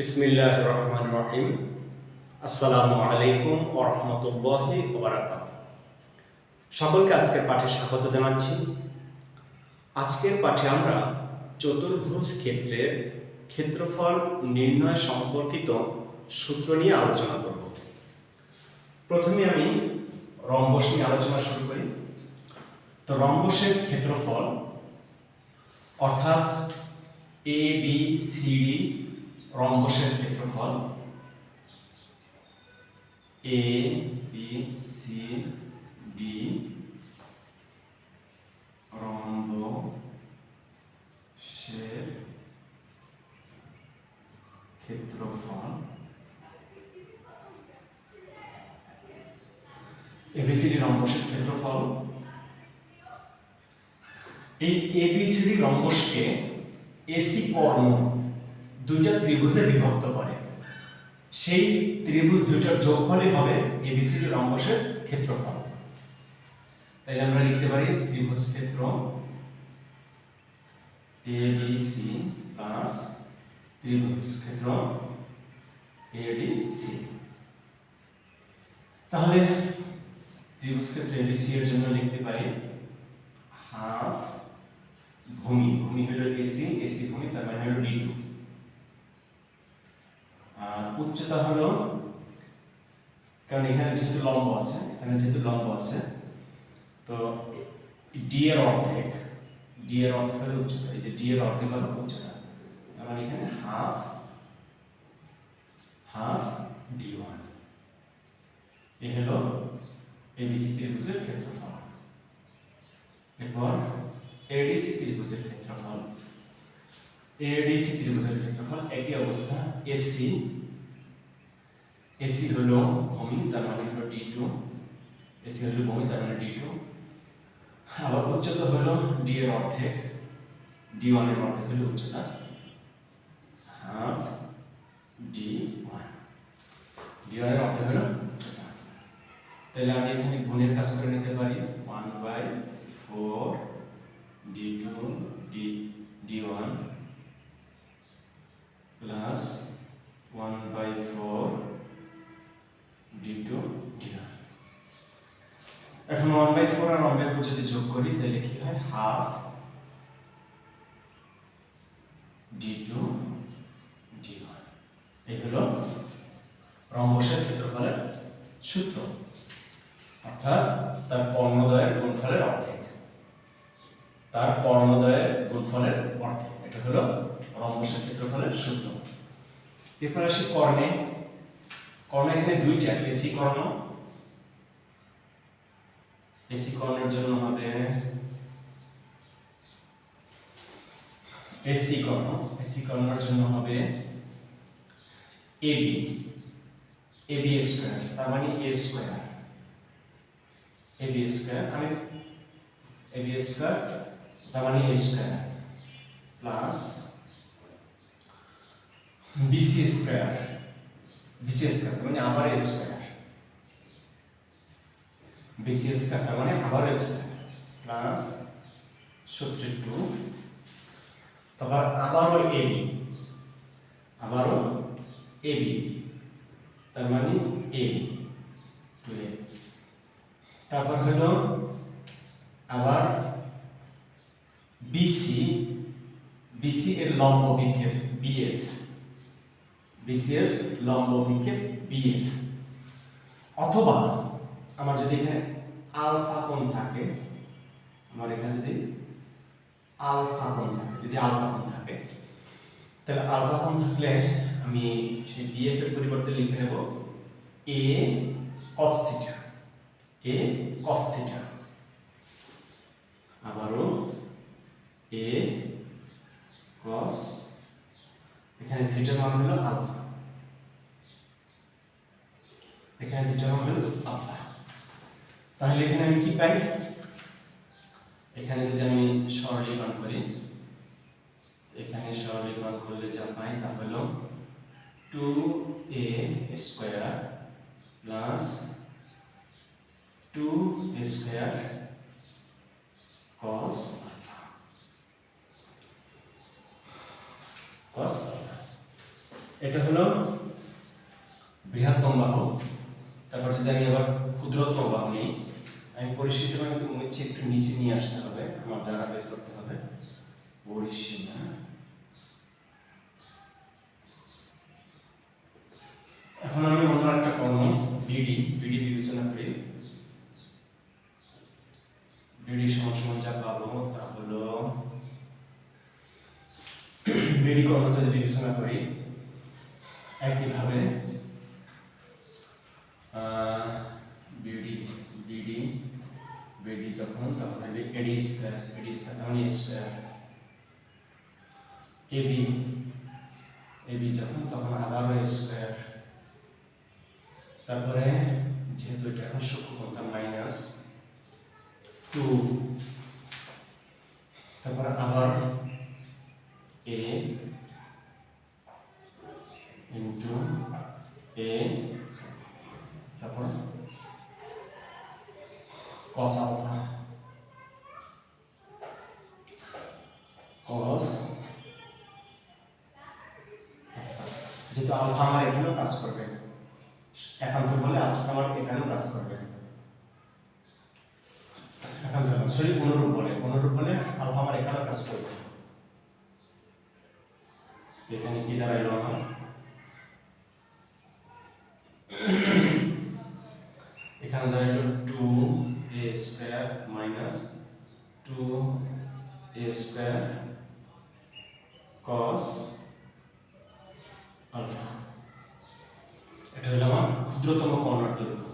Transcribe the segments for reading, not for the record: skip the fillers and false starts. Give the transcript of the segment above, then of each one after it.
বিসমিল্লাহির রহমানির রহিম। আসসালামু আলাইকুম ওয়া রাহমাতুল্লাহি ওয়া বারাকাতুহু। সকলকে আজকের পাঠে স্বাগত জানাচ্ছি। আজকের পাঠে আমরা চতুর্ভুজ ক্ষেত্রের ক্ষেত্রফল নির্ণয় সম্পর্কিত সূত্র নিয়ে আলোচনা করব। প্রথমে আমি রম্বস নিয়ে আলোচনা শুরু করি। তো রম্বসের ক্ষেত্রফল অর্থাৎ এ বি সি ডি রম্বসের ক্ষেত্রফল এ বি সি ডি রম্বসের ক্ষেত্রফল এবিসিডি রম্বসের ক্ষেত্রফল। এই এবিসিডি রম্বসকে এসি কর্ণ দুইটা ত্রিভুজে বিভক্ত করে, সেই ত্রিভুজ দুইটার যোগফলই হবে এবিসিডি রম্বসের ক্ষেত্রফল। তাহলে আমরা লিখতে পারি ত্রিভুজ ক্ষেত্র এবিসি প্লাস ত্রিভুজ ক্ষেত্র এডিসি। তাহলে ত্রিভুজ ক্ষেত্র এবিসি এর জন্য লিখতে পারি হাফ ভূমি, ভূমি হলো এসি, এসি ভূমি তার মানে হলো ডি2, আর উচ্চতা হলো, কারণ এখানে যেহেতু লম্ব আছে, তো ডি এর অর্ধেক হলো উচ্চতা। এই যে ডি এর অর্ধেক হলো উচ্চতা, তার মানে এখানে হাফ d1। এই হলো এবিসি ত্রিভুজের ক্ষেত্রফল। এরপর এডিসি ত্রিভুজের ক্ষেত্রফল। এডিসি ত্রিভুজের ক্ষেত্রফল একই অবস্থা। এসি হলো ভূমি তার মানে হলো d2, এসি হলো ভূমি তার মানে d2, আবার উচ্চতা হলো ডি এর অর্ধেক, d1 এর অর্ধেক হলো উচ্চতা, হাফ d1, d1 এর অর্ধেক হলো উচ্চতা। তাহলে আমি এখানে গুণের কাজ করে নিতে পারি 1/4 d2 d1 plus 1/4 d2 d1। এখন 1/4 আর 1/4 যদি যোগ করি তাহলে কি হয়, হাফ d2 d1। এই হলো রম্বসের ক্ষেত্রফলের সূত্র, অর্থাৎ তার কর্ণদ্বয়ের গুণফলের অর্ধেক, এটা হলো রম্বসের ক্ষেত্রফলের সূত্র। এরপর আসি কর্ণে। এখানে দুইটা এসি কর্ণ, এসি কর্ণের জন্য হবে এসি কর্ণের জন্য হবে এবি স্কয়ার, তার মানে এ স্কয়ার, এবি স্কয়ার তার মানে এ স্কয়ার প্লাস বিসি স্কয়ার তার মানে আবার এ স্কয়ার, বিসি স্কয়ার তার মানে আবার এ স্কয়ার প্লাস সূত্রের 2, তারপর আবারও এবি তার মানে এ 2a, তারপর হলো আবার বিসি এর লম্ব বিক্ষেপ বিএফ, অথবা আমার যদি এখানে আলফা কোণ থাকে, তাহলে আলফা কোণ থাকলে আমি সেই বিএফ এর পরিবর্তে লিখে নেব এ cos থিটা, আবারও এ cos, এখানে থিটার মান হলো আলফা, তাহলে এখানে আমি কি পাই, এখানে যদি আমি সরলীকরণ করি, করলে যা পাই তা হলো 2a square plus 2a square cos আলফা। এটা হলো বৃহত্তম বাহু। তারপর যদি আমি আবার ক্ষুদ্রতম বাহু নিই, আমি পরিসীমা মুছে একটু নিচে নিয়ে আসতে হবে, আমার জায়গা বের করতে হবে। পরিসীমা এখন আমি অন্য একটা কর্ণ বিডি বিবেচনা করি। বিডি সমান যা পাবো তা হলো বিডি কর্ণ যদি বিবেচনা করি একইভাবে বিডি বিডি বিডি যখন তখন হবে এডি স্কয়ার তখন এ স্কয়ার, এবি এবি যখন তখন আবারও এ স্কয়ার, তারপরে যেহেতু এটা এখন সূক্ষ্মকোণ মাইনাস 2, তারপরে আবার এ ইন্টু এ, তারপর cos আলফা cos, যেহেতু আলফা আমার এখানেও কাজ করবে, একান্তর বলে আলফা আমার এখানেও কাজ করবে, সরি অনুরূপ বলে আলফা আমার এখানেও কাজ করবে। তো এখানে কি দাঁড়াইলো আমার, এখানে দাঁড়াইলো 2a square minus 2a square cos আলফা। এটা হলো আমার ক্ষুদ্রতম কর্ণের দৈর্ঘ্য,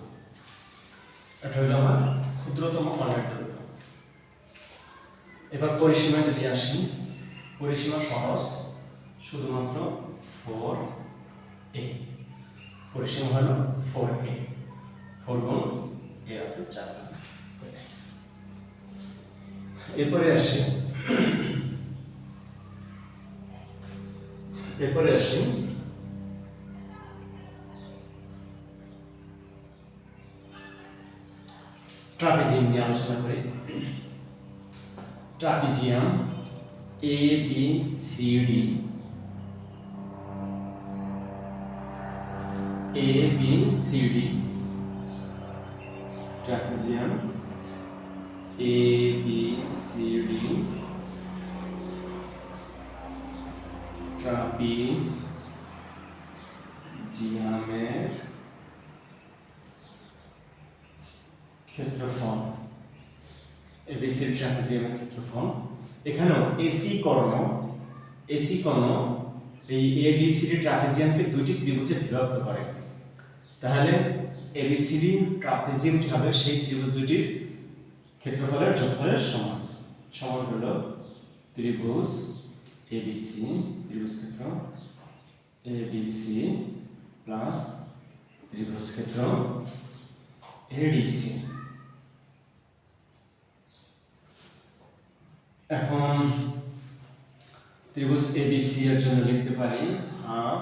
এবার পরিসীমা যদি আসি, পরিসীমা সহজ, শুধুমাত্র 4a, পরিসীমা হলো 4a, 4 গুণ a অর্থাৎ 4। এরপরে আসি ট্রাপিজিয়াম নিয়ে আলোচনা করি। Trapezium A B C D, trapezium A B C D, ট্রাপিজিয়ামের ক্ষেত্রফল, এবিসি ট্রাপিজিয়ামের ক্ষেত্রফল। এখানেও এসি কর্ণ এই এবিসিডি ট্রাপিজিয়ামকে দুইটি ত্রিভুজে বিভক্ত করে, তাহলে এবিসিডি ট্রাপিজিয়ামটি হবে সেই ত্রিভুজ দুটির ক্ষেত্রফলের যোগফলের সমান। সমান হলো ত্রিভুজ এবিসি, ত্রিভুজ ক্ষেত্র এবিসি প্লাস ত্রিভুজ ক্ষেত্র এডিসি। এখন ত্রিভুজ এবিসি এর জন্য লিখতে পারি হাফ,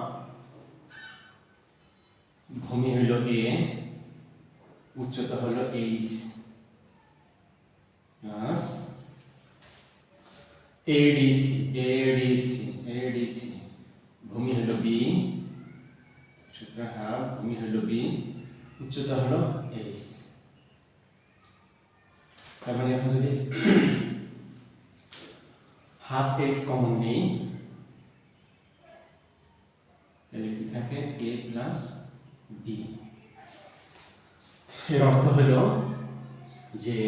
ভূমি হইল এ, উচ্চতা হলো এইচ প্লাস এডিসি ভূমি হলো বি, সুতরাং হাফ ভূমি হলো বি, উচ্চতা হলো এইচ। তার মানে এখন যদি হাফ এইচ কমন নেই তাহলে কি থাকে এ প্লাস বি। এর অর্থ হলো যে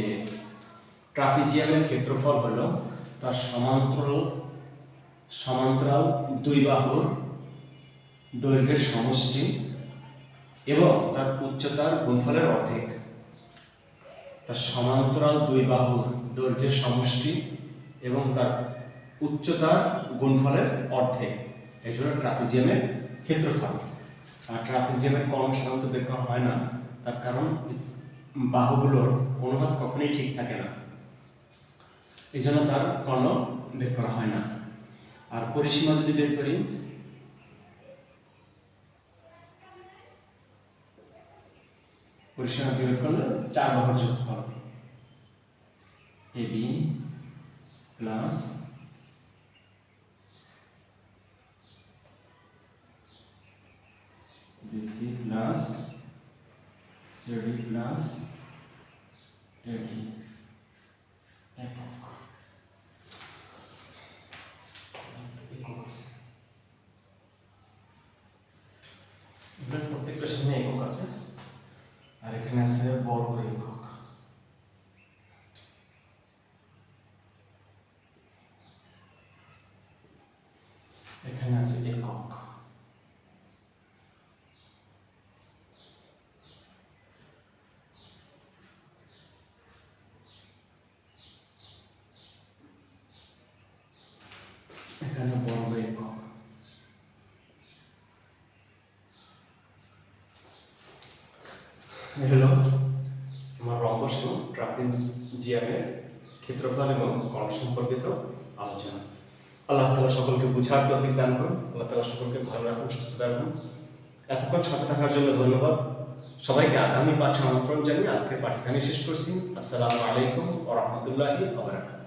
ট্রাপিজিয়ামের ক্ষেত্রফল হলো তার সমান্তরাল দুই বাহুর দৈর্ঘ্যের সমষ্টি এবং তার উচ্চতার গুণফলের অর্ধেক। তার সমান্তরাল দুই বাহুর দৈর্ঘ্যের সমষ্টি এবং তার উচ্চতার গুণফলের অর্ধেক, এটি হলো ট্রাপিজিয়ামের ক্ষেত্রফল। আর ট্রাপিজিয়ামের কর্ণ সাধারণত বের করা হয় না, তার কারণ বাহুগুলোর অনুপাত কখনোই ঠিক থাকে না, এই জন্য তার কর্ণ বের করা হয় না। আর পরিসীমা যদি বের করি, পরিসীমা বের করলে 4 বাহুর যোগফল এবি প্লাস সিডি প্লাস এডি একক আছে। প্রত্যেকটা সামনে একক আছে, আর এখানে আছে বর্গ একক। এখানে আছে একক। এখানে বর্গ একক। হলো আমার রম্বস এবং ট্রাপিজিয়ামের ক্ষেত্রফল এবং কর্ণ সম্পর্কিত আলোচনা। আল্লাহ তাআলা সকলকে বুঝার তৌফিক দান করুন। আল্লাহ তাআলা সকলকে ভালো রাখুন, সুস্থ রাখুন। এতক্ষণ সাথে থাকার জন্য ধন্যবাদ। সবাইকে আগামী পাঠে আমন্ত্রণ জানিয়ে আজকের পাঠ এখানে শেষ করছি। আসসালামু আলাইকুম ওয়া রাহমাতুল্লাহি ওয়া বারাকাতুহু।